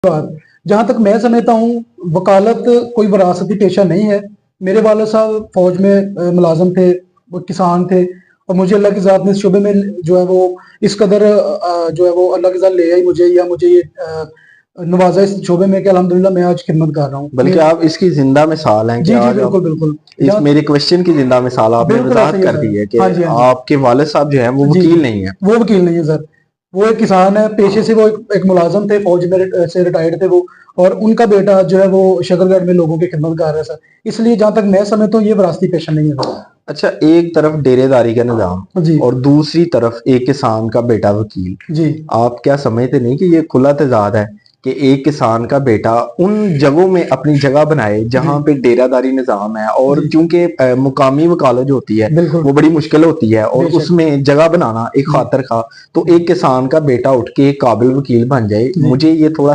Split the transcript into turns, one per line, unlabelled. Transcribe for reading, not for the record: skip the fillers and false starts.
बात जहाँ तक मैं समझता हूँ, वकालत कोई विरासती पेशा नहीं है। मेरे वालिद साहब फौज में मुलाजिम थे, वो किसान थे, और मुझे अल्लाह की ज़ात ने इस शोबे में जो है वो इस कदर जो है वो अल्लाह की ज़ात ले आई मुझे, या मुझे ये नवाजा इस शोबे में कि अल्हम्दुलिल्लाह मैं आज खिदमत कर रहा हूँ।
बल्कि आप इसकी जिंदा मिसाल हैं कि
जी जी,
आज आप
बिल्कुल बिल्कुल।
इस मेरे क्वेश्चन की जिंदा मिसाल आपने
बिल्कुल ऐसा
वजाहत
ही है
कर
सर।
दी है कि
हाँ जी, हाँ जी।
आपके वालिद साहब जो है वो
जी,
वकील नहीं है।
वो वकील नहीं है सर, वो एक किसान है पेशे से, वो एक मुलाजिम थे, फौज में से रिटायर्ड थे वो, और उनका बेटा जो है वो शकरगढ़ में लोगों की खिदमत कर रहा है सर। इसलिए जहाँ तक मैं समझता हूँ ये विरासती पेशा नहीं है सर।
अच्छा, एक तरफ डेरेदारी का निजाम
जी
और दूसरी तरफ एक किसान का बेटा वकील,
जी
आप क्या समझते नहीं कि ये खुला तजाद है कि एक किसान का बेटा उन जगहों में अपनी जगह बनाए जहां
जी
पे डेरादारी निजाम है, और
जी,
चूंकि मुकामी वकालत जो होती है
बिल्कुल,
वो बड़ी मुश्किल होती है और
बेशक।
उसमें जगह बनाना एक
जी
खातर खा, तो एक किसान का बेटा उठ के एक काबिल वकील बन जाए,
जी।
मुझे ये थोड़ा